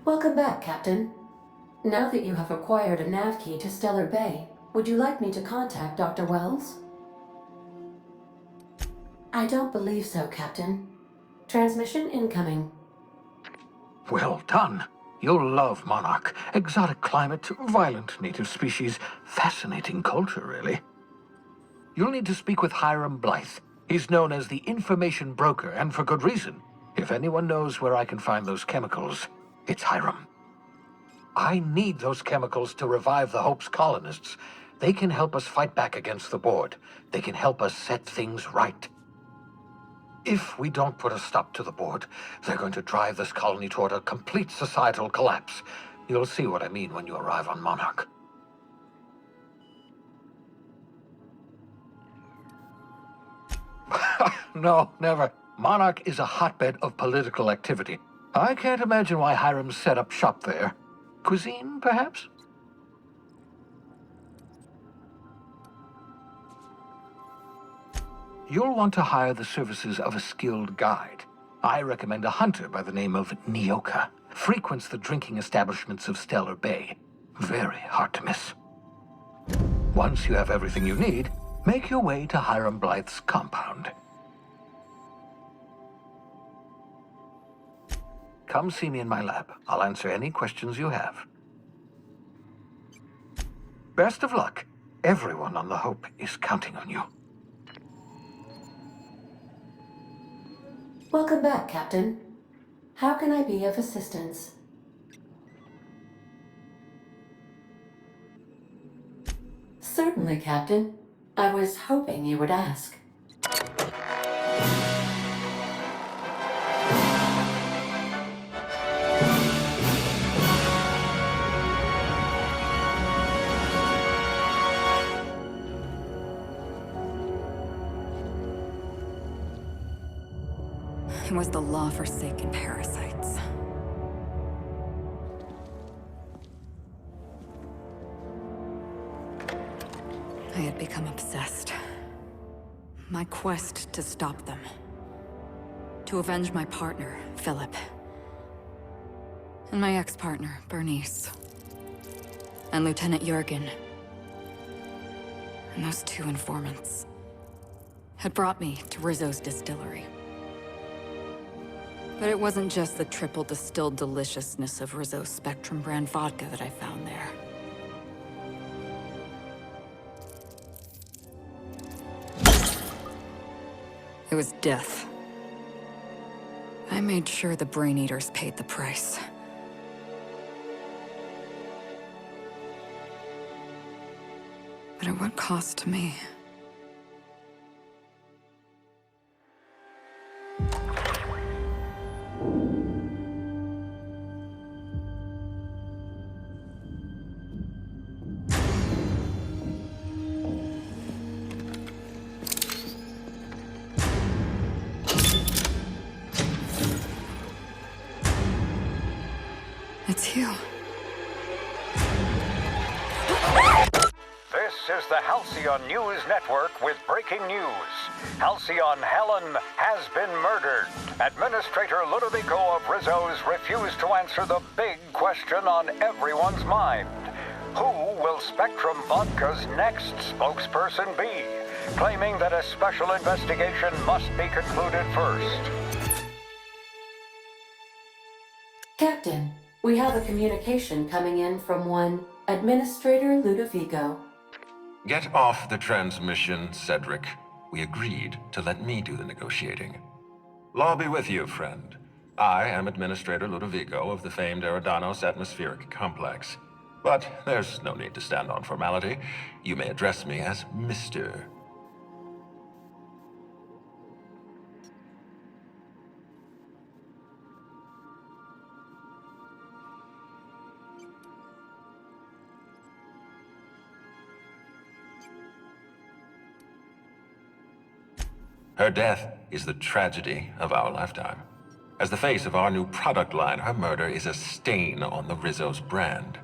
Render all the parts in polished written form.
Welcome back, Captain. Now that you have acquired a nav key to Stellar Bay, would you like me to contact Dr. Wells? I don't believe so, Captain. Transmission incoming. Well done. You'll love Monarch. Exotic climate, violent native species, fascinating culture, really. You'll need to speak with Hiram Blythe. He's known as the information broker, and for good reason. If anyone knows where I can find those chemicals, it's Hiram. I need those chemicals to revive the Hope's colonists. They can help us fight back against the board. They can help us set things right. If we don't put a stop to the board, they're going to drive this colony toward a complete societal collapse. You'll see what I mean when you arrive on Monarch. No, never. Monarch is a hotbed of political activity. I can't imagine why Hiram set up shop there. Cuisine, perhaps? You'll want to hire the services of a skilled guide. I recommend a hunter by the name of Nyoka. Frequents the drinking establishments of Stellar Bay. Very hard to miss. Once you have everything you need, make your way to Hiram Blythe's compound. Come see me in my lab. I'll answer any questions you have. Best of luck. Everyone on the Hope is counting on you. Welcome back, Captain. How can I be of assistance? Certainly, Captain. I was hoping you would ask. It was the law-forsaken parasites. I had become obsessed. My quest to stop them. To avenge my partner, Philip. And my ex-partner, Bernice. And Lieutenant Jurgen. And those two informants had brought me to Rizzo's distillery. But it wasn't just the triple distilled deliciousness of Rizzo's Spectrum brand vodka that I found there. It was death. I made sure the Brain Eaters paid the price. But at what cost to me? It's you. This is the Halcyon News Network with breaking news. Halcyon Helen has been murdered. Administrator Ludovico of Rizzo's refused to answer the big question on everyone's mind. Who will Spectrum Vodka's next spokesperson be? Claiming that a special investigation must be concluded first. Captain, we have a communication coming in from one Administrator Ludovico. Get off the transmission, Cedric. We agreed to let me do the negotiating. Law be with you, friend. I am Administrator Ludovico of the famed Eridanos Atmospheric Complex. But there's no need to stand on formality. You may address me as Mr. Her death is the tragedy of our lifetime. As the face of our new product line, her murder is a stain on the Rizzo's brand.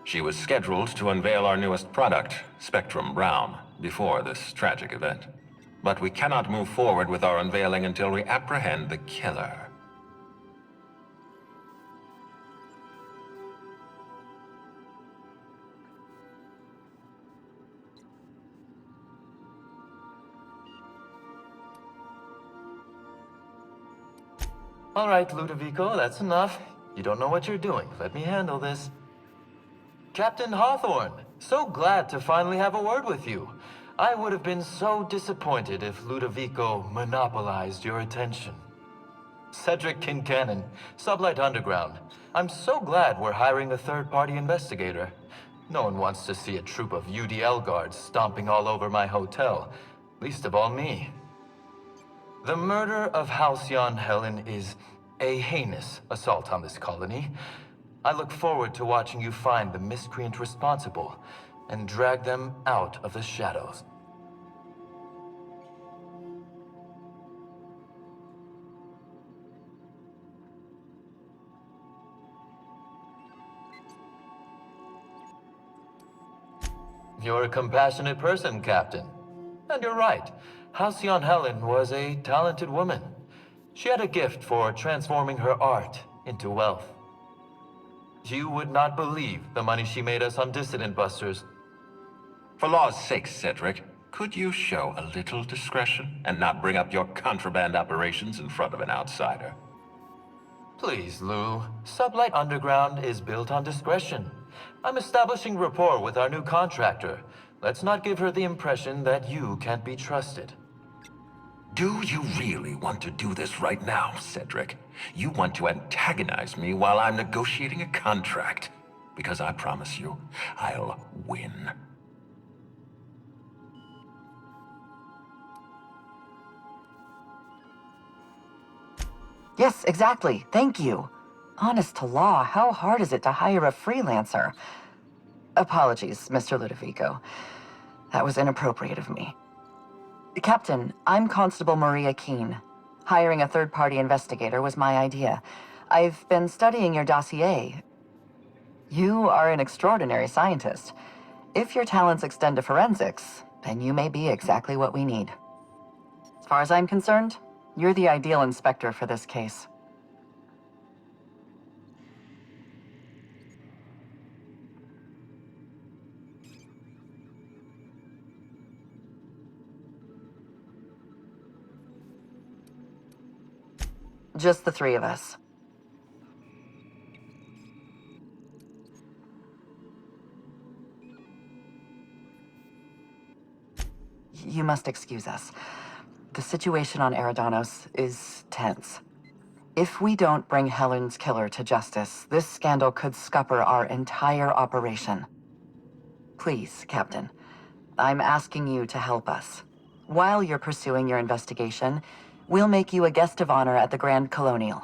She was scheduled to unveil our newest product, Spectrum Brown, before this tragic event. But we cannot move forward with our unveiling until we apprehend the killer. All right, Ludovico, that's enough. You don't know what you're doing. Let me handle this. Captain Hawthorne, so glad to finally have a word with you. I would have been so disappointed if Ludovico monopolized your attention. Cedric Kincannon, Sublight Underground. I'm so glad we're hiring a third-party investigator. No one wants to see a troop of UDL guards stomping all over my hotel, least of all me. The murder of Halcyon Helen is a heinous assault on this colony. I look forward to watching you find the miscreant responsible and drag them out of the shadows. You're a compassionate person, Captain. And you're right. Halcyon Helen was a talented woman. She had a gift for transforming her art into wealth. You would not believe the money she made us on Dissident Busters. For law's sake, Cedric, could you show a little discretion and not bring up your contraband operations in front of an outsider? Please, Lou. Sublight Underground is built on discretion. I'm establishing rapport with our new contractor. Let's not give her the impression that you can't be trusted. Do you really want to do this right now, Cedric? You want to antagonize me while I'm negotiating a contract? Because I promise you, I'll win. Yes, exactly. Thank you. Honest to law, how hard is it to hire a freelancer? Apologies, Mr. Ludovico. That was inappropriate of me. Captain, I'm Constable Maria Keene. Hiring a third-party investigator was my idea. I've been studying your dossier. You are an extraordinary scientist. If your talents extend to forensics, then you may be exactly what we need. As far as I'm concerned, you're the ideal inspector for this case. Just the three of us. You must excuse us. The situation on Eridanos is tense. If we don't bring Helen's killer to justice, this scandal could scupper our entire operation. Please, Captain, I'm asking you to help us. While you're pursuing your investigation, we'll make you a guest of honor at the Grande Colonial.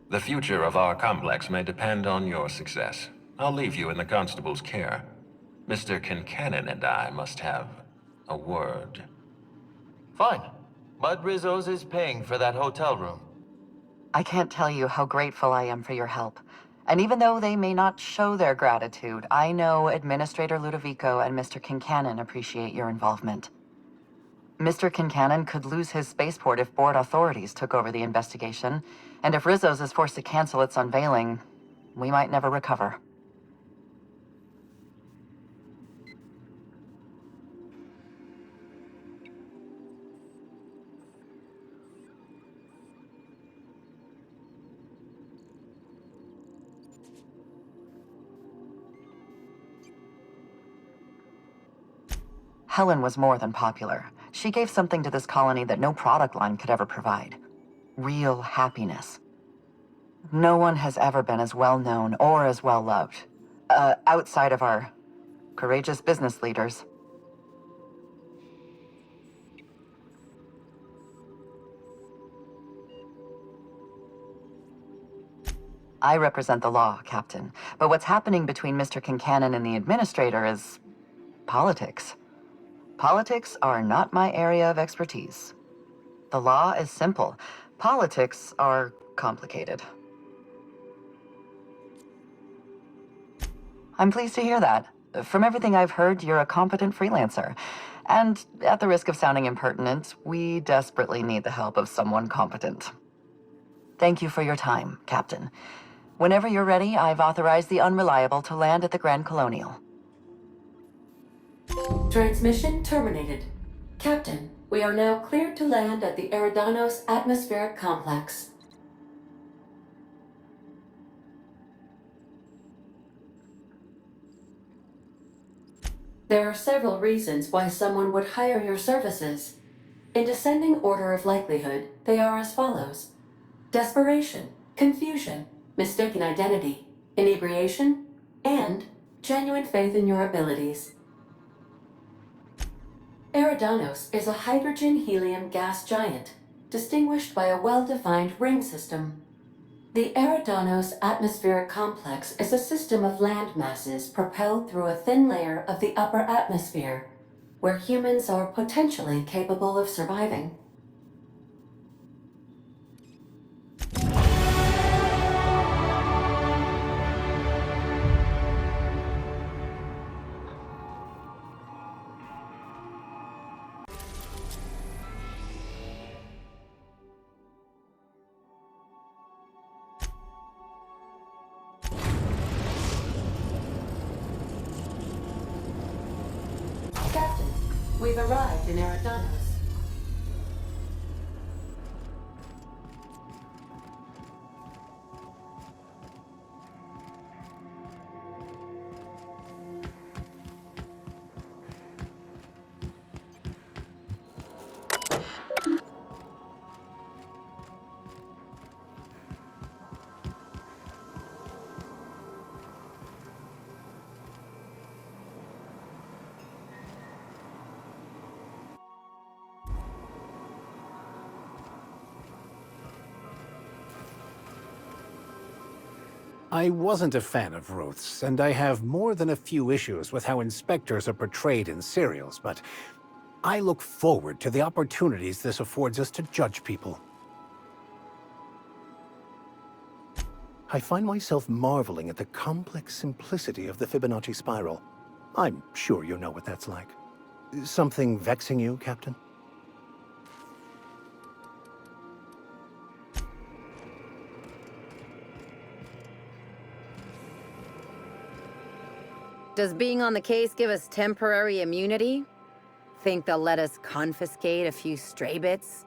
The future of our complex may depend on your success. I'll leave you in the constable's care. Mr. Kincannon and I must have a word. Fine. Bud Rizzo's is paying for that hotel room. I can't tell you how grateful I am for your help. And even though they may not show their gratitude, I know Administrator Ludovico and Mr. Kincannon appreciate your involvement. Mr. Kincannon could lose his spaceport if board authorities took over the investigation, and if Rizzo's is forced to cancel its unveiling, we might never recover. Helen was more than popular. She gave something to this colony that no product line could ever provide. Real happiness. No one has ever been as well known or as well loved. Outside of our courageous business leaders. I represent the law, Captain. But what's happening between Mr. Kincannon and the Administrator is politics. Politics are not my area of expertise. The law is simple. Politics are complicated. I'm pleased to hear that. From everything I've heard, you're a competent freelancer. And at the risk of sounding impertinent, we desperately need the help of someone competent. Thank you for your time, Captain. Whenever you're ready, I've authorized the Unreliable to land at the Grande Colonial. Transmission terminated. Captain, we are now cleared to land at the Eridanos atmospheric complex. There are several reasons why someone would hire your services. In descending order of likelihood, they are as follows: desperation, confusion, mistaken identity, inebriation, and genuine faith in your abilities. Eridanos is a hydrogen-helium gas giant, distinguished by a well-defined ring system. The Eridanos atmospheric complex is a system of land masses propelled through a thin layer of the upper atmosphere, where humans are potentially capable of surviving. Captain, we've arrived in Eridanos. I wasn't a fan of Ruth's, and I have more than a few issues with how inspectors are portrayed in serials, but I look forward to the opportunities this affords us to judge people. I find myself marveling at the complex simplicity of the Fibonacci spiral. I'm sure you know what that's like. Something vexing you, Captain? Does being on the case give us temporary immunity? Think they'll let us confiscate a few stray bits?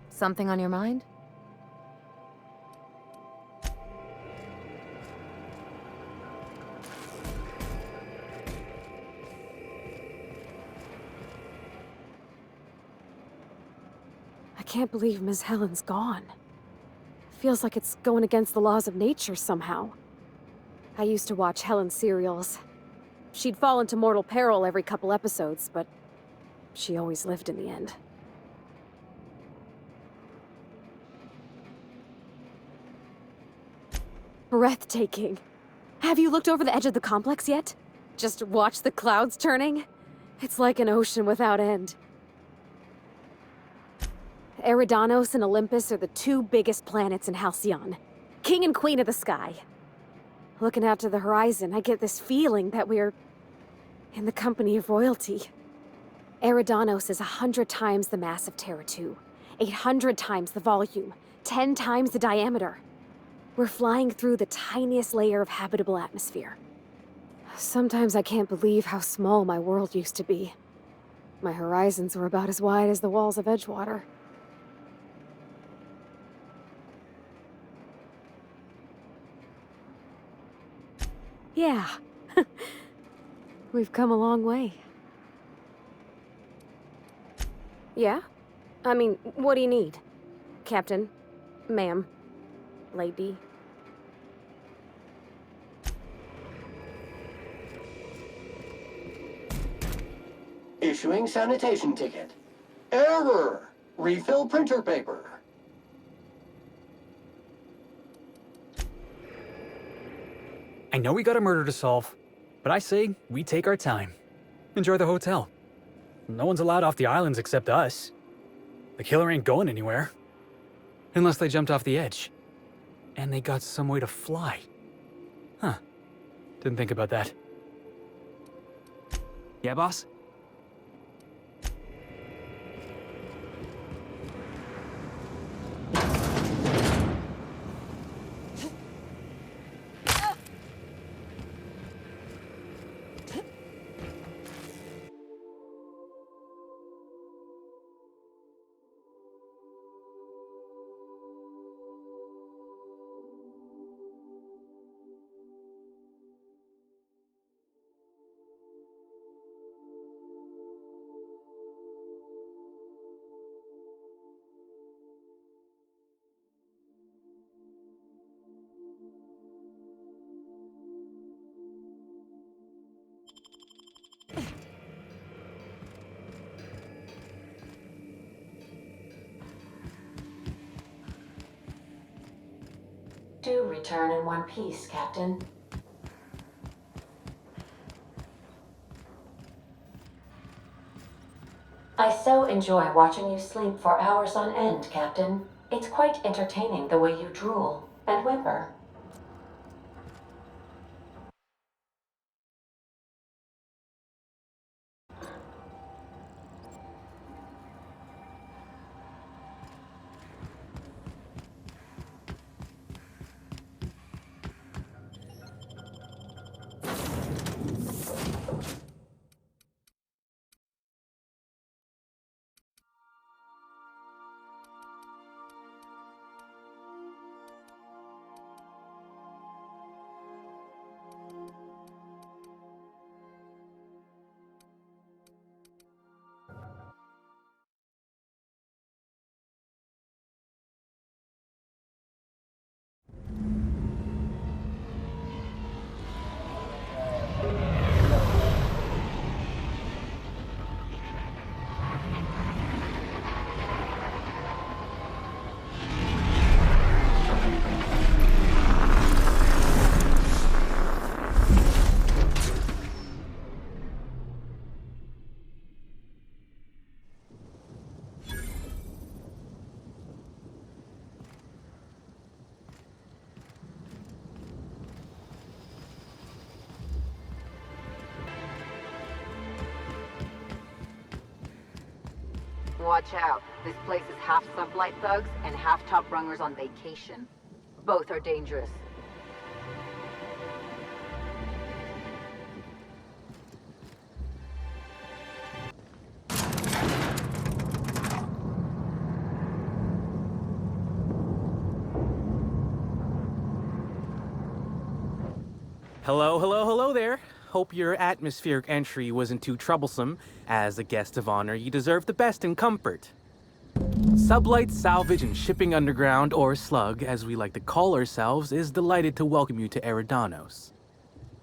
Something on your mind? I can't believe Miss Helen's gone. Feels like it's going against the laws of nature somehow. I used to watch Helen's serials. She'd fall into mortal peril every couple episodes, but she always lived in the end. Breathtaking. Have you looked over the edge of the complex yet? Just watch the clouds turning? It's like an ocean without end. Eridanos and Olympus are the two biggest planets in Halcyon. King and Queen of the Sky. Looking out to the horizon, I get this feeling that we're in the company of royalty. Eridanos is 100 times the mass of Terra 2, 800 times the volume, 10 times the diameter. We're flying through the tiniest layer of habitable atmosphere. Sometimes I can't believe how small my world used to be. My horizons were about as wide as the walls of Edgewater. Yeah. We've come a long way. Yeah? I mean, what do you need? Captain? Ma'am? Lady? Issuing sanitation ticket. Error! Refill printer paper. I know we got a murder to solve, but I say we take our time. Enjoy the hotel. No one's allowed off the islands except us. The killer ain't going anywhere. Unless they jumped off the edge. And they got some way to fly. Huh. Didn't think about that. Yeah, boss? Do return in one piece, Captain. I so enjoy watching you sleep for hours on end, Captain. It's quite entertaining the way you drool and whimper. Watch out. This place is half sublight thugs and half top rungers on vacation. Both are dangerous. Hello there. Hope your atmospheric entry wasn't too troublesome. As a guest of honor, you deserve the best in comfort. Sublight Salvage and Shipping Underground, or Slug, as we like to call ourselves, is delighted to welcome you to Eridanos.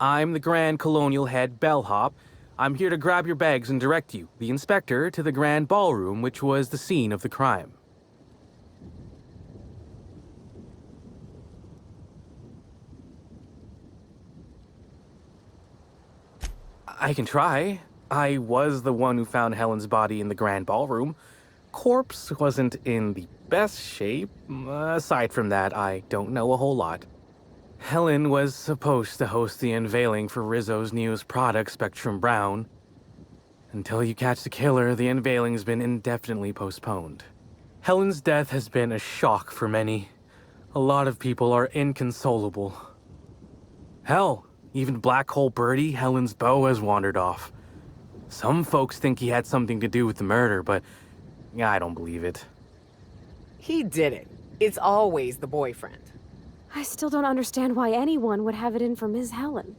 I'm the Grande Colonial head bellhop. I'm here to grab your bags and direct you, the inspector, to the Grand Ballroom, which was the scene of the crime. I can try. I was the one who found Helen's body in the Grand Ballroom. Corpse wasn't in the best shape. Aside from that, I don't know a whole lot. Helen was supposed to host the unveiling for Rizzo's newest product, Spectrum Brown. Until you catch the killer, the unveiling's been indefinitely postponed. Helen's death has been a shock for many. A lot of people are inconsolable. Hell, even Black Hole Birdie, Helen's beau, has wandered off. Some folks think he had something to do with the murder, but I don't believe it. He did it. It's always the boyfriend. I still don't understand why anyone would have it in for Ms. Helen.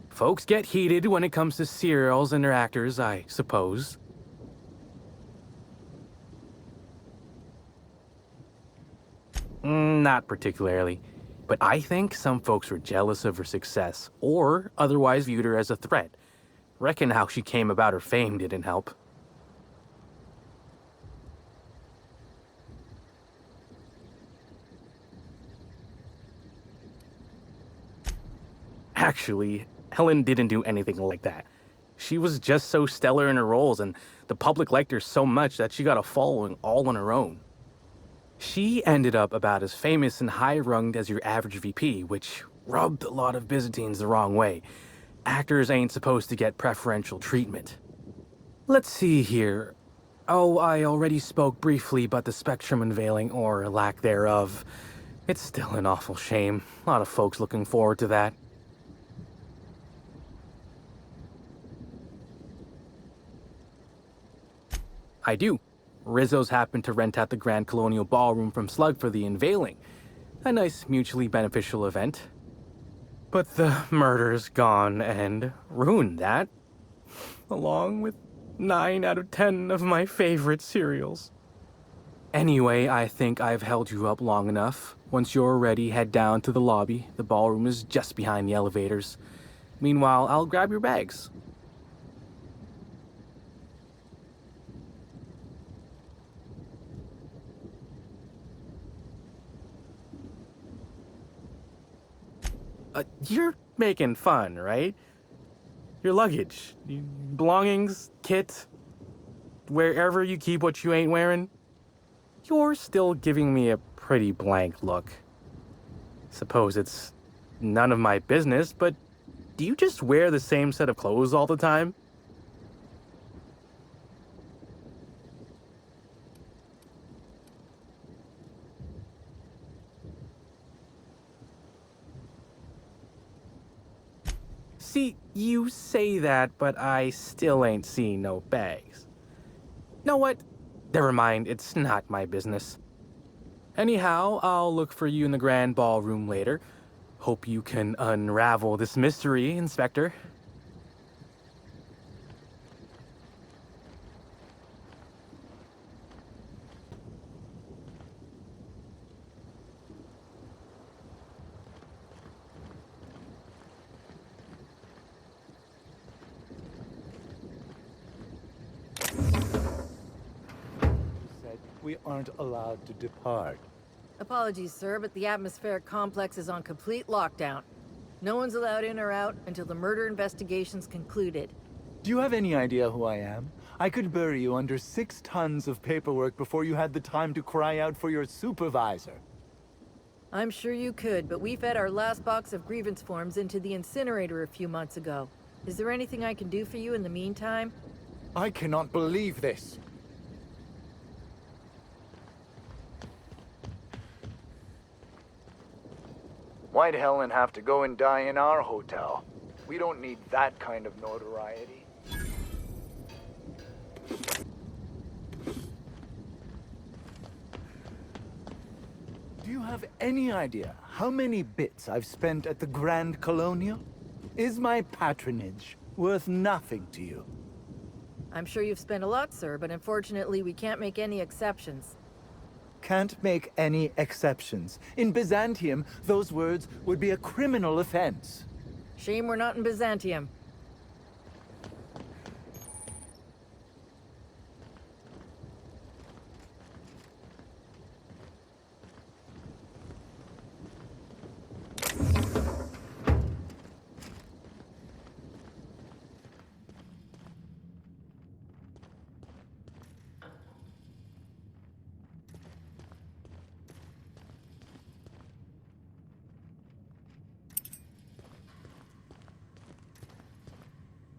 Folks get heated when it comes to serials and their actors, I suppose. Not particularly. But I think some folks were jealous of her success, or otherwise viewed her as a threat. Reckon how she came about her fame didn't help. Actually, Helen didn't do anything like that. She was just so stellar in her roles, and the public liked her so much that she got a following all on her own. She ended up about as famous and high-runged as your average VP, which rubbed a lot of Byzantines the wrong way. Actors ain't supposed to get preferential treatment. Let's see here. Oh, I already spoke briefly about the Spectrum unveiling, or lack thereof. It's still an awful shame. A lot of folks looking forward to that. I do. Rizzo's happened to rent out the Grand Colonial Ballroom from Slug for the unveiling. A nice mutually beneficial event. But the murder's gone and ruined that. Along with 9 out of 10 of my favorite cereals. Anyway, I think I've held you up long enough. Once you're ready, head down to the lobby. The ballroom is just behind the elevators. Meanwhile, I'll grab your bags. You're making fun, right? Your luggage, belongings, kit, wherever you keep what you ain't wearing. You're still giving me a pretty blank look. Suppose it's none of my business, but do you just wear the same set of clothes all the time? See, you say that, but I still ain't seen no bags. Know what? Never mind, it's not my business. Anyhow, I'll look for you in the grand ballroom later. Hope you can unravel this mystery, Inspector. We aren't allowed to depart. Apologies, sir, but the atmospheric complex is on complete lockdown. No one's allowed in or out until the murder investigation's concluded. Do you have any idea who I am? I could bury you under 6 tons of paperwork before you had the time to cry out for your supervisor. I'm sure you could, but we fed our last box of grievance forms into the incinerator a few months ago. Is there anything I can do for you in the meantime? I cannot believe this. Why'd Helen have to go and die in our hotel? We don't need that kind of notoriety. Do you have any idea how many bits I've spent at the Grande Colonial? Is my patronage worth nothing to you? I'm sure you've spent a lot, sir, but unfortunately we can't make any exceptions. Can't make any exceptions. In Byzantium, those words would be a criminal offense. Shame we're not in Byzantium.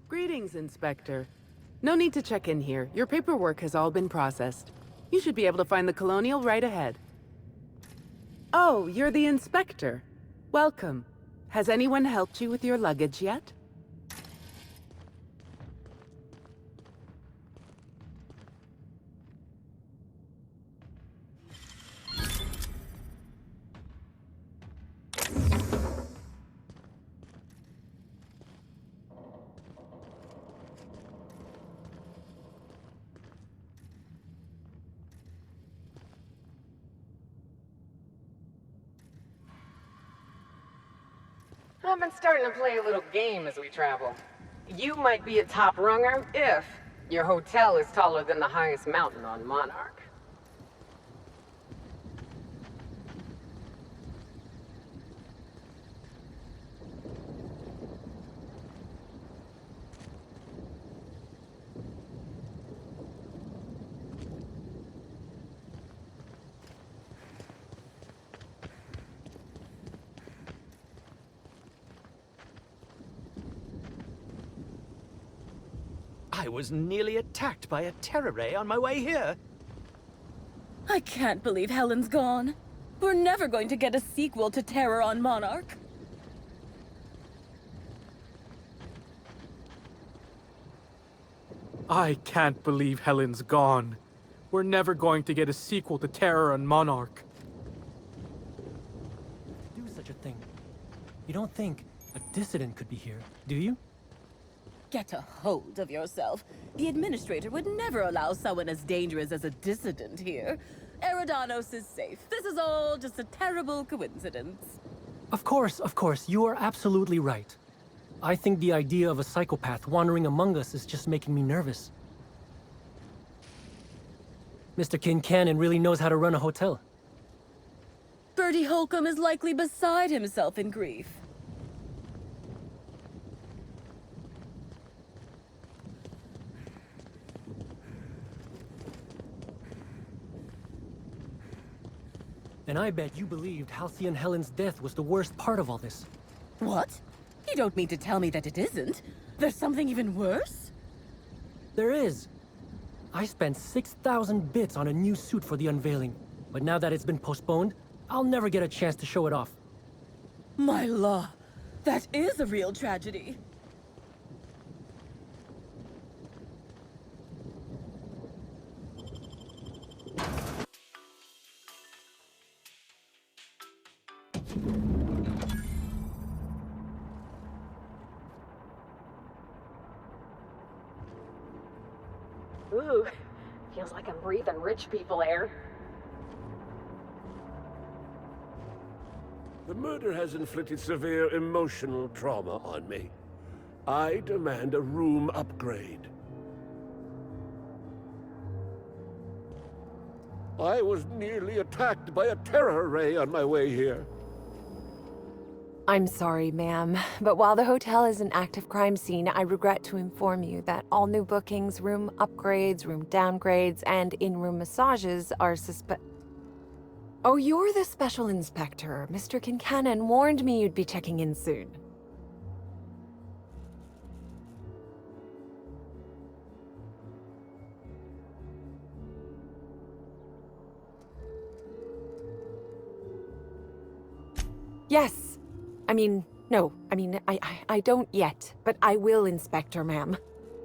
Greetings, Inspector. No need to check in here. Your paperwork has all been processed. You should be able to find the Colonial right ahead. Oh, you're the Inspector. Welcome. Has anyone helped you with your luggage yet? I've been starting to play a little game as we travel. You might be a top runger if your hotel is taller than the highest mountain on Monarch. I was nearly attacked by a terror ray on my way here. I can't believe Helen's gone. We're never going to get a sequel to Terror on Monarch. I can't believe Helen's gone. We're never going to get a sequel to Terror on Monarch. Do such a thing. You don't think a dissident could be here, do you? Get a hold of yourself. The administrator would never allow someone as dangerous as a dissident here. Eridanos is safe. This is all just a terrible coincidence. Of course, you are absolutely right. I think the idea of a psychopath wandering among us is just making me nervous. Mr. Kincannon really knows how to run a hotel. Bertie Holcomb is likely beside himself in grief. And I bet you believed Halcyon Helen's death was the worst part of all this. What? You don't mean to tell me that it isn't? There's something even worse? There is. I spent 6,000 bits on a new suit for the unveiling, but now that it's been postponed, I'll never get a chance to show it off. My law, that is a real tragedy. Ooh, feels like I'm breathing rich people air. The murder has inflicted severe emotional trauma on me. I demand a room upgrade. I was nearly attacked by a terror ray on my way here. I'm sorry, ma'am, but while the hotel is an active crime scene, I regret to inform you that all new bookings, room upgrades, room downgrades, and in-room massages are Oh, you're the special inspector. Mr. Kincannon warned me you'd be checking in soon. Yes. I don't yet, but I will, Inspector, ma'am.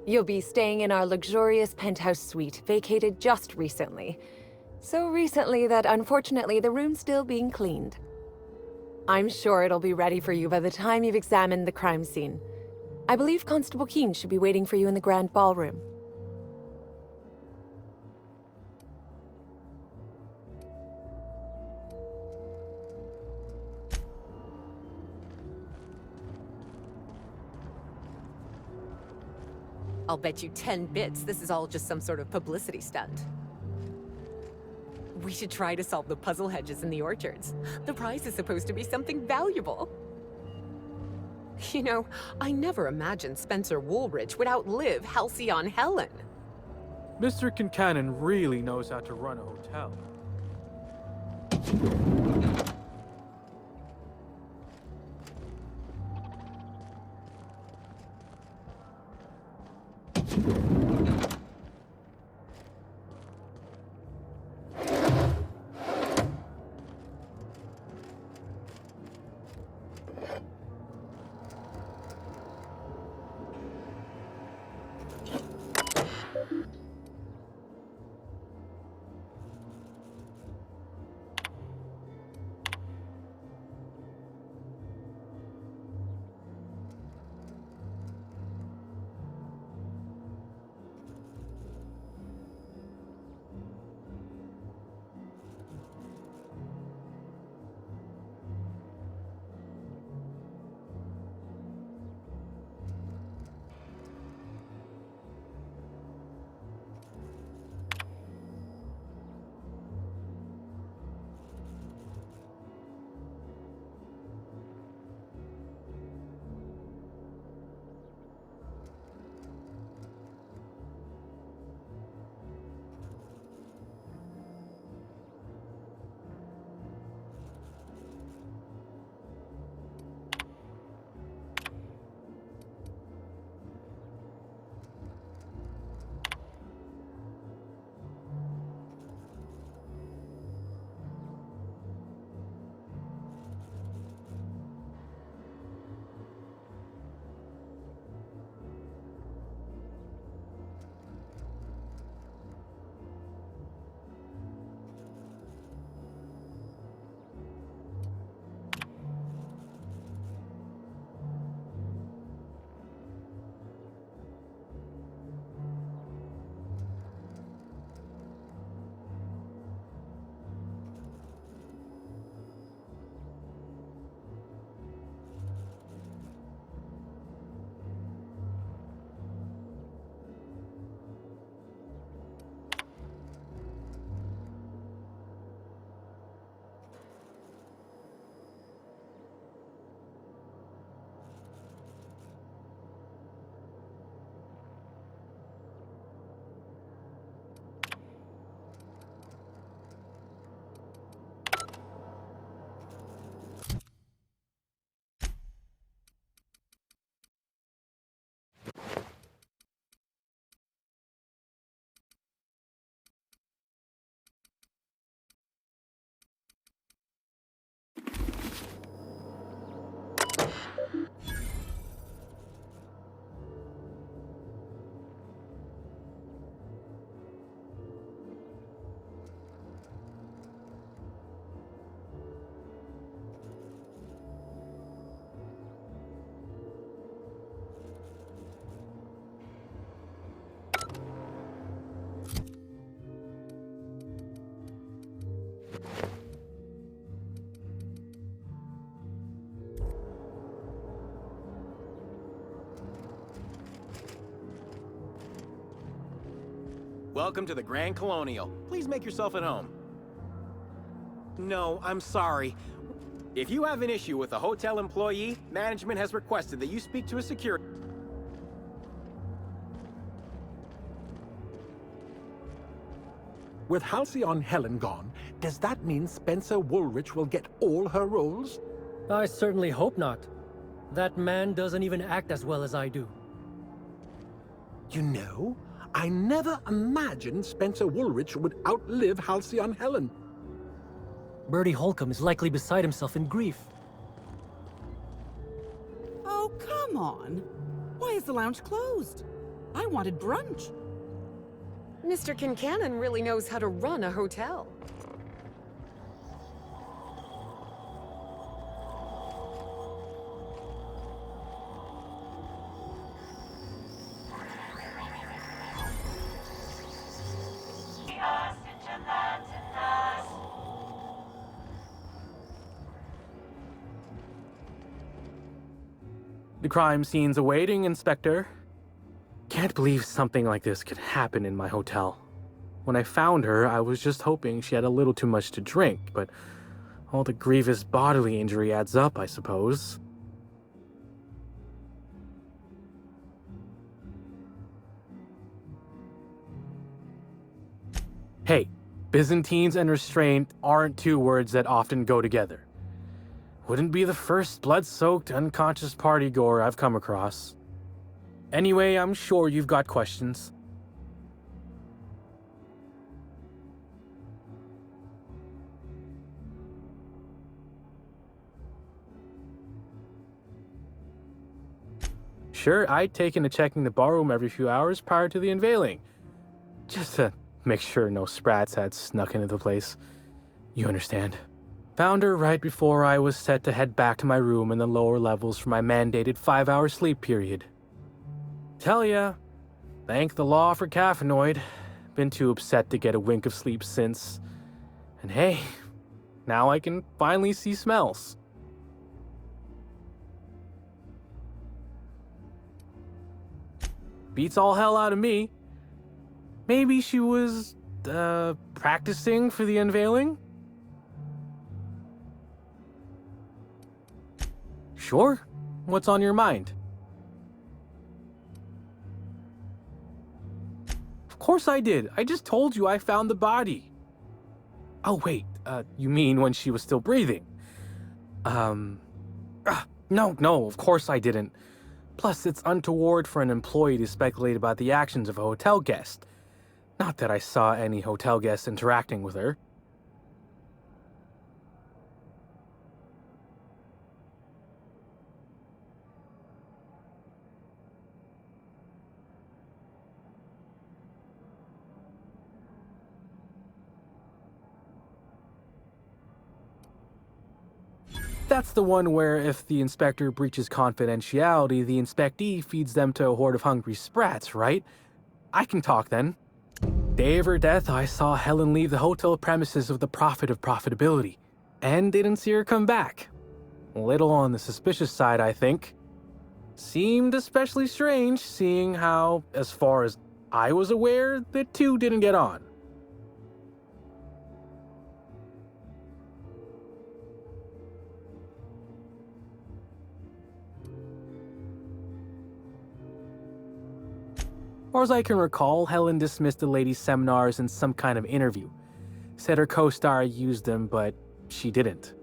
You'll be staying in our luxurious penthouse suite, vacated just recently. So recently that unfortunately the room's still being cleaned. I'm sure it'll be ready for you by the time you've examined the crime scene. I believe Constable Keene should be waiting for you in the grand ballroom. I'll bet you 10 bits this is all just some sort of publicity stunt. We should try to solve the puzzle hedges in the orchards. The prize is supposed to be something valuable. You know, I never imagined Spencer Woolridge would outlive Halcyon Helen. Mr. Kincannon really knows how to run a hotel. Welcome to the Grande Colonial. Please make yourself at home. No, I'm sorry. If you have an issue with a hotel employee, management has requested that you speak to a security... With Halcyon Helen gone, does that mean Spencer Woolrich will get all her roles? I certainly hope not. That man doesn't even act as well as I do. You know, I never imagined Spencer Woolrich would outlive Halcyon Helen. Bertie Holcomb is likely beside himself in grief. Oh, come on. Why is the lounge closed? I wanted brunch. Mr. Kincannon really knows how to run a hotel. The crime scene's awaiting, Inspector. Can't believe something like this could happen in my hotel. When I found her, I was just hoping she had a little too much to drink, but all the grievous bodily injury adds up, I suppose. Hey, Byzantines and restraint aren't two words that often go together. Wouldn't be the first blood-soaked, unconscious party-goer I've come across. Anyway, I'm sure you've got questions. Sure, I'd taken to checking the ballroom every few hours prior to the unveiling. Just to make sure no sprats had snuck into the place. You understand. Found her right before I was set to head back to my room in the lower levels for my mandated 5-hour sleep period. Tell ya, thank the law for caffeinoid. Been too upset to get a wink of sleep since. And hey, now I can finally see smells. Beats all hell out of me. Maybe she was, practicing for the unveiling? Sure. What's on your mind? Of course I did. I just told you I found the body. Oh, wait. You mean when she was still breathing? No, of course I didn't. Plus, it's untoward for an employee to speculate about the actions of a hotel guest. Not that I saw any hotel guests interacting with her. That's the one where if the inspector breaches confidentiality, the inspectee feeds them to a horde of hungry sprats, right? I can talk then. Day of her death, I saw Helen leave the hotel premises with the profit of profitability, and didn't see her come back. A little on the suspicious side, I think. Seemed especially strange, seeing how, as far as I was aware, the two didn't get on. Or as I can recall, Helen dismissed the ladies' seminars in some kind of interview. Said her co-star used them, but she didn't.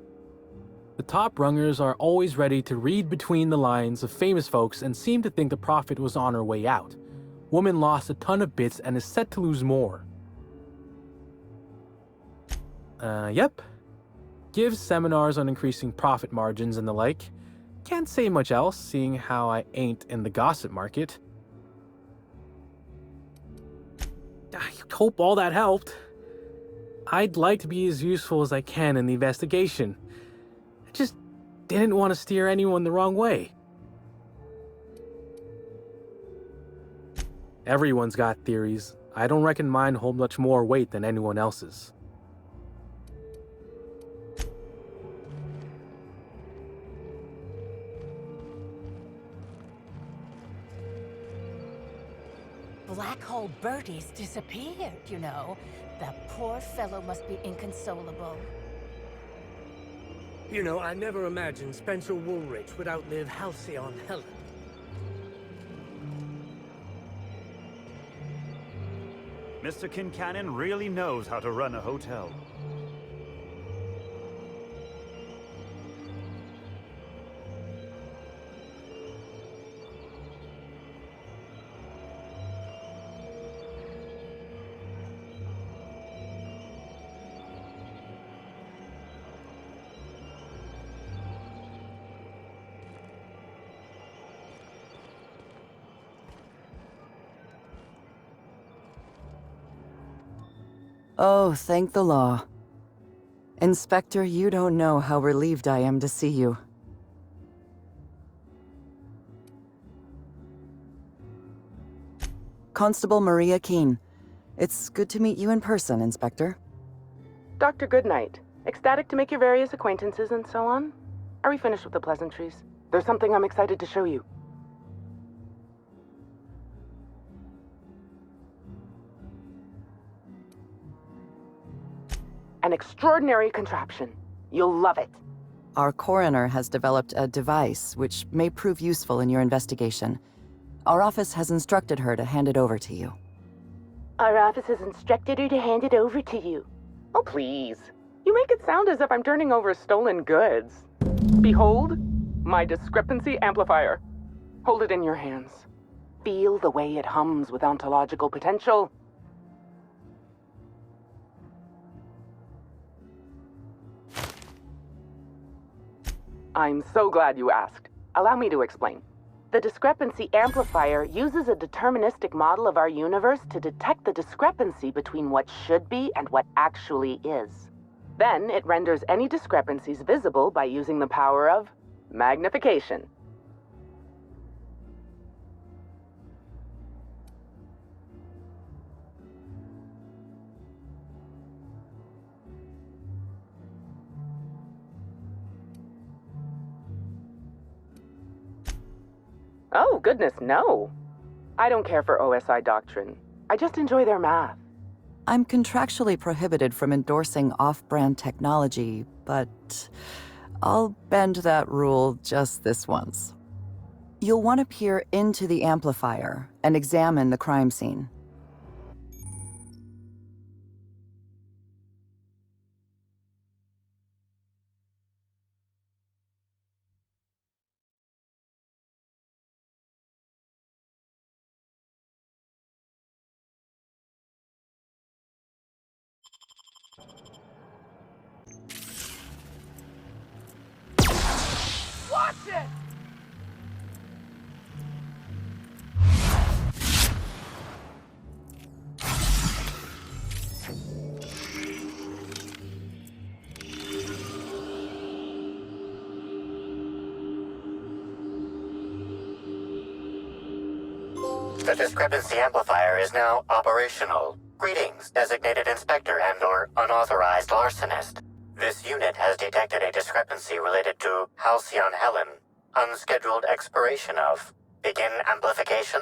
The top rungers are always ready to read between the lines of famous folks and seem to think the profit was on her way out. Woman lost a ton of bits and is set to lose more. Yep. Gives seminars on increasing profit margins and the like. Can't say much else, seeing how I ain't in the gossip market. I hope all that helped. I'd like to be as useful as I can in the investigation. I just didn't want to steer anyone the wrong way. Everyone's got theories. I don't reckon mine hold much more weight than anyone else's. black hole Bertie's disappeared, you know. The poor fellow must be inconsolable. You know, I never imagined Spencer Woolrich would outlive Halcyon Helen. Mr. Kincannon really knows how to run a hotel. Oh, thank the law. Inspector, you don't know how relieved I am to see you. Constable Maria Keene. It's good to meet you in person, Inspector. Dr. Goodnight. Ecstatic to make your various acquaintances and so on? Are we finished with the pleasantries? There's something I'm excited to show you. An extraordinary contraption. You'll love it. Our coroner has developed a device which may prove useful in your investigation. Our office has instructed her to hand it over to you. Our office has instructed her to hand it over to you. Oh, please. You make it sound as if I'm turning over stolen goods. Behold, my discrepancy amplifier. Hold it in your hands. Feel the way it hums with ontological potential. I'm so glad you asked. Allow me to explain. The discrepancy amplifier uses a deterministic model of our universe to detect the discrepancy between what should be and what actually is. Then it renders any discrepancies visible by using the power of magnification. Oh, goodness, no. I don't care for OSI doctrine. I just enjoy their math. I'm contractually prohibited from endorsing off-brand technology, but I'll bend that rule just this once. You'll want to peer into the amplifier and examine the crime scene. Watch it! The discrepancy amplifier is now operational. Greetings, designated inspector and/or unauthorized larcenist. This unit has detected a discrepancy related to Halcyon Helen. Unscheduled expiration of. Begin amplification.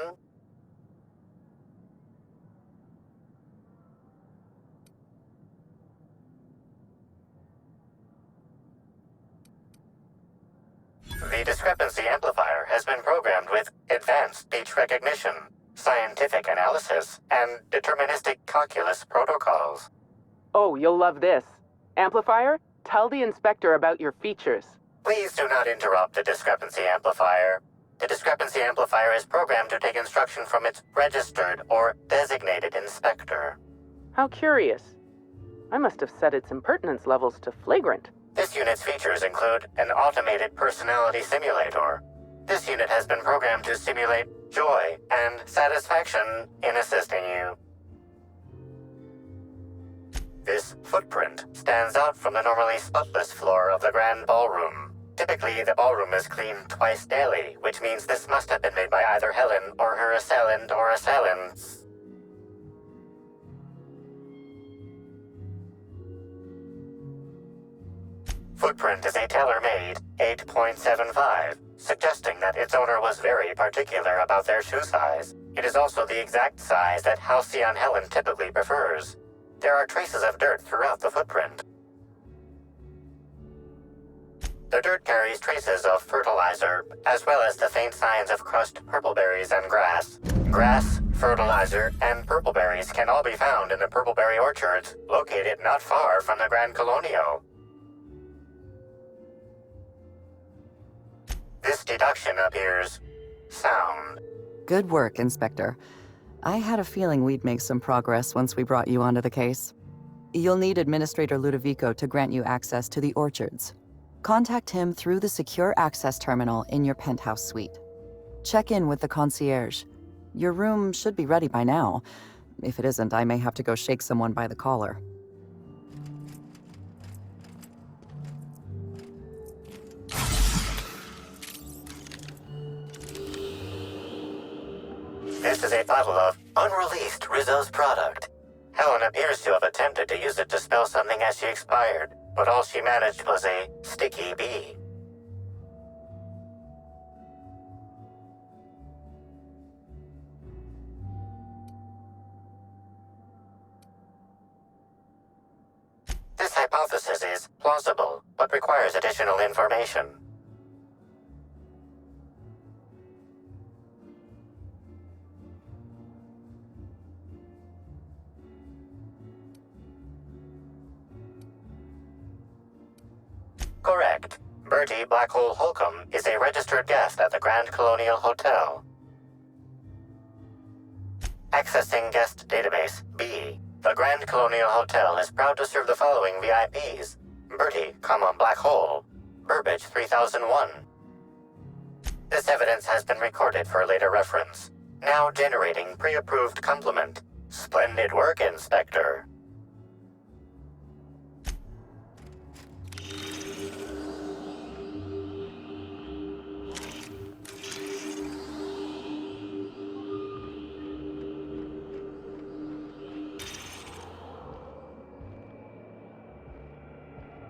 The discrepancy amplifier has been programmed with advanced speech recognition, scientific analysis, and deterministic calculus protocols. Oh, you'll love this. Amplifier, tell the inspector about your features. Please do not interrupt the discrepancy amplifier. The discrepancy amplifier is programmed to take instruction from its registered or designated inspector. How curious. I must have set its impertinence levels to flagrant. This unit's features include an automated personality simulator. This unit has been programmed to simulate joy and satisfaction in assisting you. This footprint stands out from the normally spotless floor of the Grand Ballroom. Typically, the ballroom is cleaned twice daily, which means this must have been made by either Helen or her assailant or assailants. Footprint is a tailor-made 8.75, suggesting that its owner was very particular about their shoe size. It is also the exact size that Halcyon Helen typically prefers. There are traces of dirt throughout the footprint. The dirt carries traces of fertilizer, as well as the faint signs of crushed purpleberries and grass. Grass, fertilizer, and purpleberries can all be found in the purpleberry orchards, located not far from the Grande Colonial. This deduction appears sound. Good work, Inspector. I had a feeling we'd make some progress once we brought you onto the case. You'll need Administrator Ludovico to grant you access to the orchards. Contact him through the secure access terminal in your penthouse suite. Check in with the concierge. Your room should be ready by now. If it isn't, I may have to go shake someone by the collar. This is a bottle of unreleased Rizzo's product. Helen appears to have attempted to use it to spell something as she expired, but all she managed was a sticky bee. This hypothesis is plausible, but requires additional information. Correct. Bertie Blackhole Holcomb is a registered guest at the Grande Colonial Hotel. Accessing guest database B. The Grande Colonial Hotel is proud to serve the following VIPs. Bertie, Blackhole. Burbage 3001. This evidence has been recorded for later reference. Now generating pre-approved compliment. Splendid work, Inspector.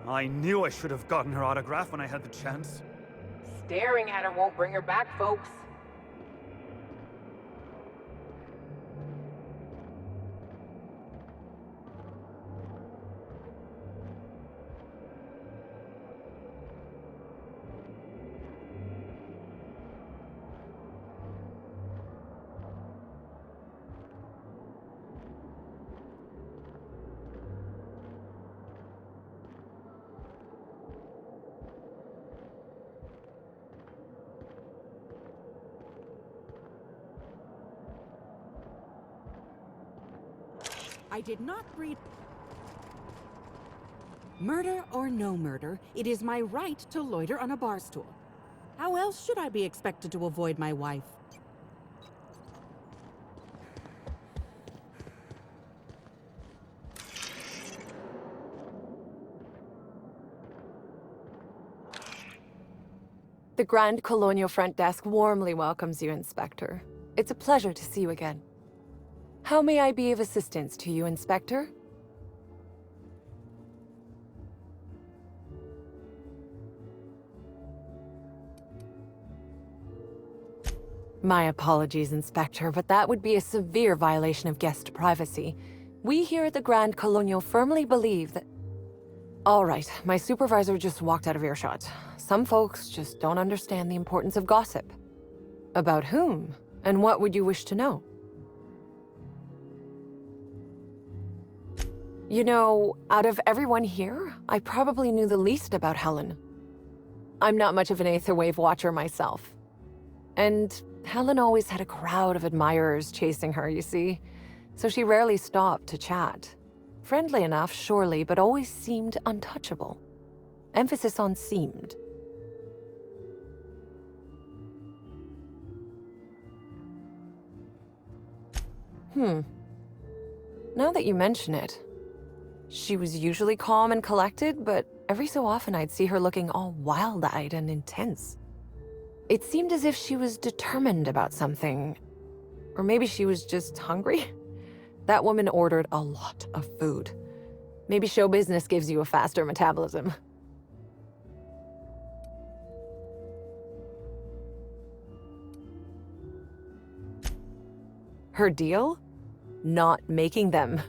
I knew I should have gotten her autograph when I had the chance. Staring at her won't bring her back, folks. I did not read... Murder or no murder, it is my right to loiter on a bar stool. How else should I be expected to avoid my wife? The Grande Colonial front desk warmly welcomes you, Inspector. It's a pleasure to see you again. How may I be of assistance to you, Inspector? My apologies, Inspector, but that would be a severe violation of guest privacy. We here at the Grande Colonial firmly believe that... All right, my supervisor just walked out of earshot. Some folks just don't understand the importance of gossip. About whom? And what would you wish to know? You know, out of everyone here, I probably knew the least about Helen. I'm not much of an Aetherwave watcher myself. And Helen always had a crowd of admirers chasing her, you see. So she rarely stopped to chat. Friendly enough, surely, but always seemed untouchable. Emphasis on seemed. Now that you mention it, she was usually calm and collected, but every so often I'd see her looking all wild-eyed and intense. It seemed as if she was determined about something. Or maybe she was just hungry? That woman ordered a lot of food. Maybe show business gives you a faster metabolism. Her deal? Not making them.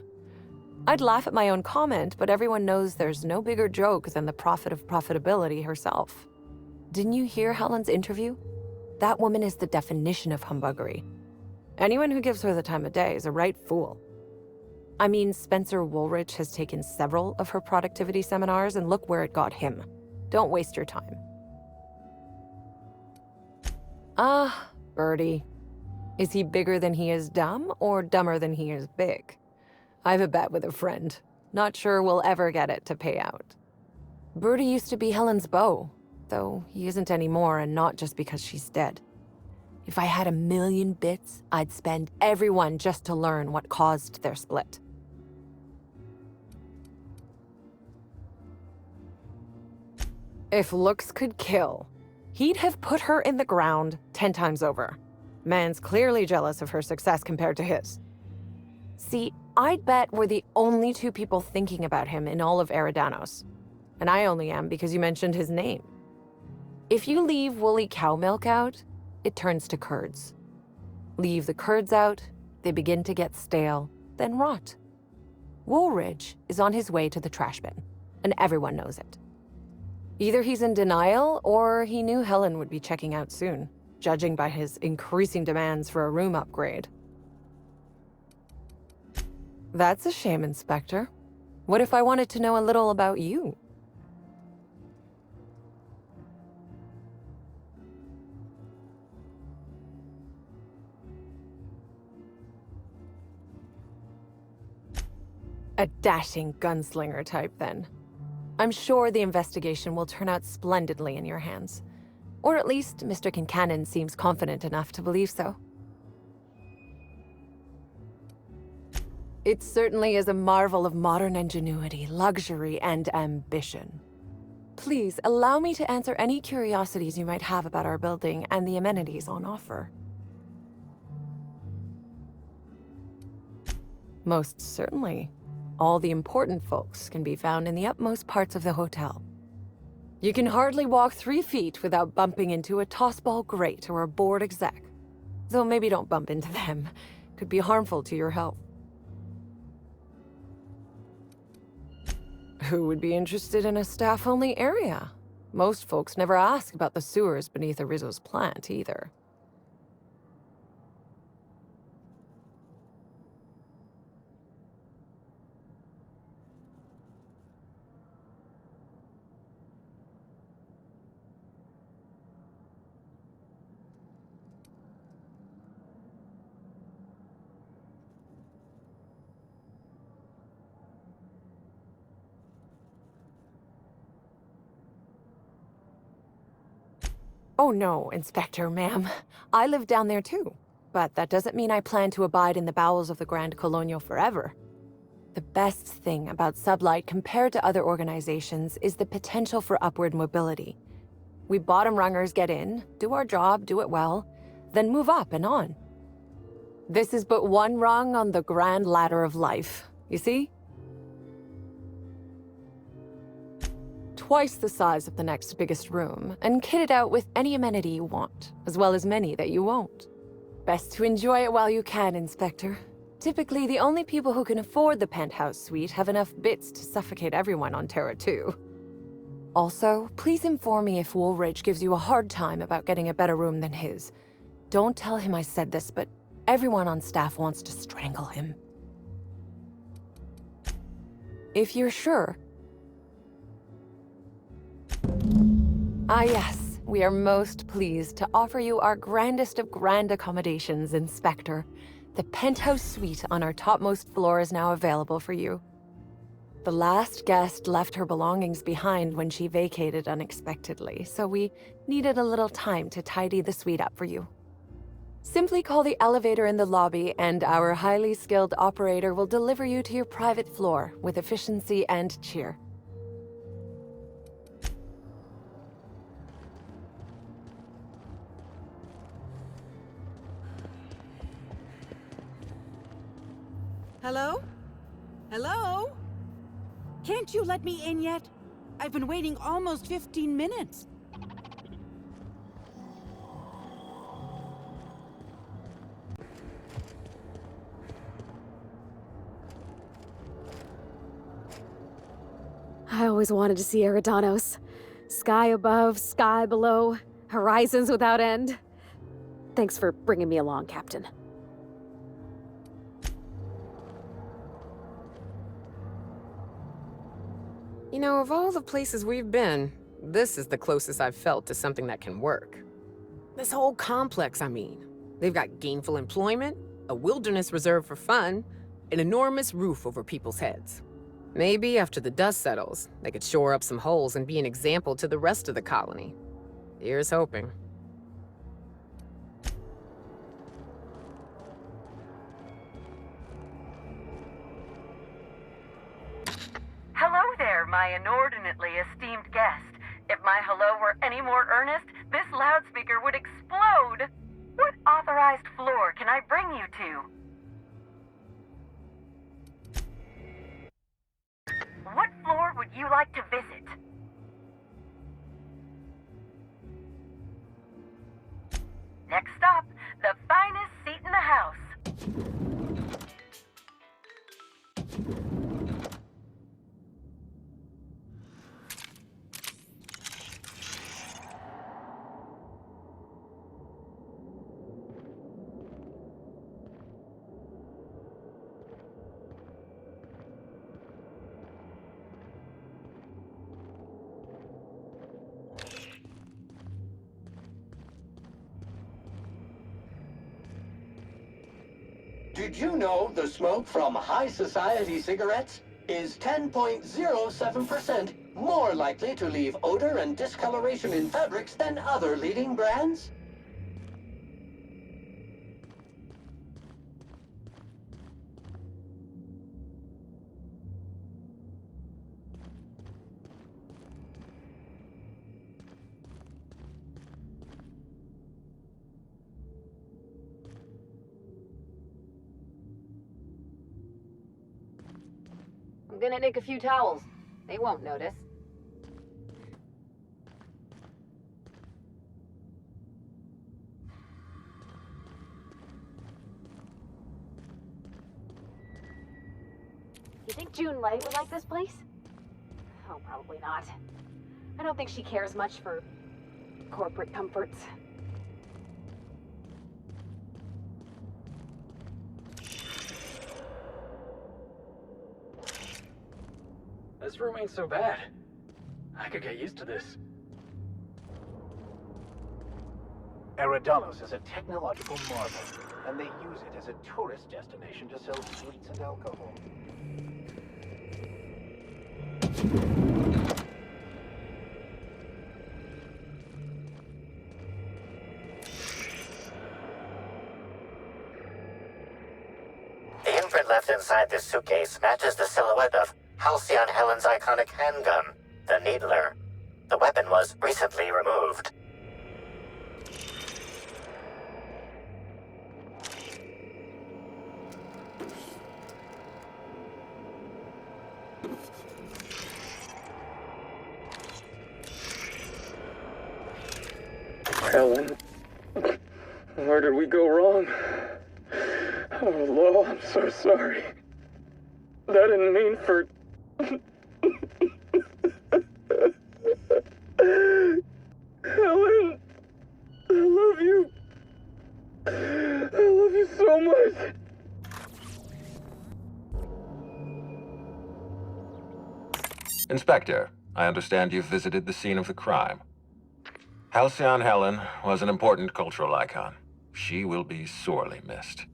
I'd laugh at my own comment, but everyone knows there's no bigger joke than the prophet of profitability herself. Didn't you hear Helen's interview? That woman is the definition of humbuggery. Anyone who gives her the time of day is a right fool. I mean, Spencer Woolrich has taken several of her productivity seminars, and look where it got him. Don't waste your time. Birdie. Is he bigger than he is dumb, or dumber than he is big? I have a bet with a friend. Not sure we'll ever get it to pay out. Birdie used to be Helen's beau, though he isn't anymore, and not just because she's dead. If I had 1,000,000 bits, I'd spend every one just to learn what caused their split. If looks could kill, he'd have put her in the ground 10 times over. Man's clearly jealous of her success compared to his. See, I'd bet we're the only two people thinking about him in all of Eridanos. And I only am because you mentioned his name. If you leave woolly cow milk out, it turns to curds. Leave the curds out, they begin to get stale, then rot. Woolridge is on his way to the trash bin, and everyone knows it. Either he's in denial, or he knew Helen would be checking out soon, judging by his increasing demands for a room upgrade. That's a shame, Inspector. What if I wanted to know a little about you? A dashing gunslinger type, then. I'm sure the investigation will turn out splendidly in your hands. Or at least Mr. Kincannon seems confident enough to believe so. It certainly is a marvel of modern ingenuity, luxury, and ambition. Please, allow me to answer any curiosities you might have about our building and the amenities on offer. Most certainly. All the important folks can be found in the utmost parts of the hotel. You can hardly walk 3 feet without bumping into a tossball grate or a bored exec. Though maybe don't bump into them. Could be harmful to your health. Who would be interested in a staff-only area? Most folks never ask about the sewers beneath Rizzo's plant, either. Oh no, Inspector, ma'am. I live down there too. But that doesn't mean I plan to abide in the bowels of the Grande Colonial forever. The best thing about Sublight compared to other organizations is the potential for upward mobility. We bottom rungers get in, do our job, do it well, then move up and on. This is but one rung on the grand ladder of life, you see? Twice the size of the next biggest room, and kitted out with any amenity you want, as well as many that you won't. Best to enjoy it while you can, Inspector. Typically, the only people who can afford the penthouse suite have enough bits to suffocate everyone on Terra 2. Also, please inform me if Woolridge gives you a hard time about getting a better room than his. Don't tell him I said this, but everyone on staff wants to strangle him. If you're sure. Ah yes, we are most pleased to offer you our grandest of grand accommodations, Inspector. The penthouse suite on our topmost floor is now available for you. The last guest left her belongings behind when she vacated unexpectedly, so we needed a little time to tidy the suite up for you. Simply call the elevator in the lobby and our highly skilled operator will deliver you to your private floor with efficiency and cheer. Hello? Hello? Can't you let me in yet? I've been waiting almost 15 minutes. always wanted to see Eridanos. Sky above, sky below, horizons without end. Thanks for bringing me along, Captain. You know, of all the places we've been, this is the closest I've felt to something that can work. This whole complex, I mean. They've got gainful employment, a wilderness reserve for fun, an enormous roof over people's heads. Maybe after the dust settles, they could shore up some holes and be an example to the rest of the colony. Here's hoping. Hello there, my inordinately esteemed guest. If my hello were any more earnest, this loudspeaker would explode. What authorized floor can I bring you to? What floor would you like to visit? Next stop, the finest seat in the house. Did you know the smoke from high society cigarettes is 10.07% more likely to leave odor and discoloration in fabrics than other leading brands? I'm gonna nick a few towels. They won't notice. You think June Light would like this place? Oh, probably not. I don't think she cares much for corporate comforts. This room ain't so bad. I could get used to this. Eridanos is a technological marvel, and they use it as a tourist destination to sell sweets and alcohol. The imprint left inside this suitcase matches the silhouette of Halcyon Helen's iconic handgun, the Needler. The weapon was recently removed. Helen, where did we go wrong? Oh, Lo, I'm so sorry. I didn't mean for... Helen, I love you. I love you so much. Inspector, I understand you've visited the scene of the crime. Halcyon Helen was an important cultural icon. She will be sorely missed.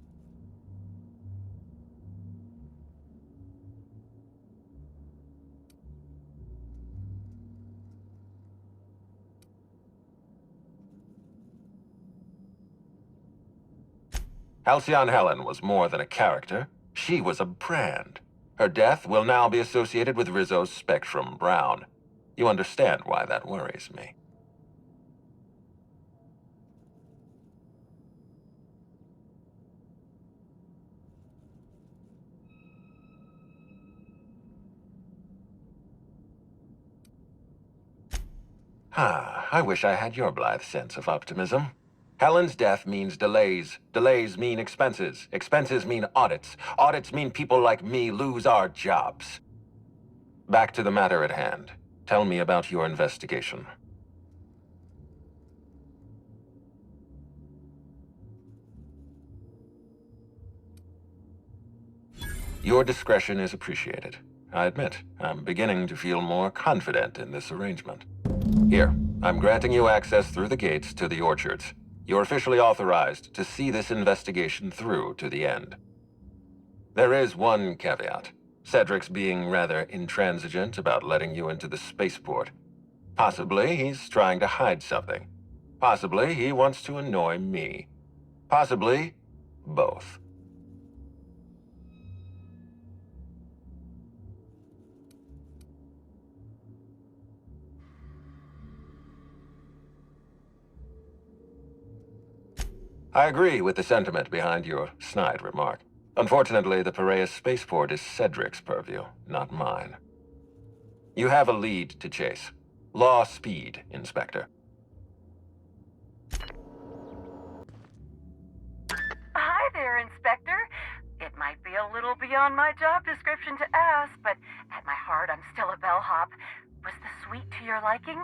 Halcyon Helen was more than a character. She was a brand. Her death will now be associated with Rizzo's Spectrum Brown. You understand why that worries me. I wish I had your blithe sense of optimism. Helen's death means delays. Delays mean expenses. Expenses mean audits. Audits mean people like me lose our jobs. Back to the matter at hand. Tell me about your investigation. Your discretion is appreciated. I admit, I'm beginning to feel more confident in this arrangement. Here, I'm granting you access through the gates to the orchards. You're officially authorized to see this investigation through to the end. There is one caveat. Cedric's being rather intransigent about letting you into the spaceport. Possibly he's trying to hide something. Possibly he wants to annoy me. Possibly both. I agree with the sentiment behind your snide remark. Unfortunately, the Piraeus spaceport is Cedric's purview, not mine. You have a lead to chase. Law speed, Inspector. Hi there, Inspector. It might be a little beyond my job description to ask, but at my heart, I'm still a bellhop. Was the suite to your liking?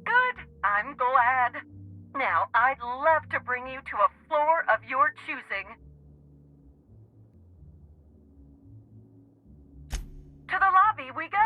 Good. I'm glad. Now, I'd love to bring you to a floor of your choosing. To the lobby we go!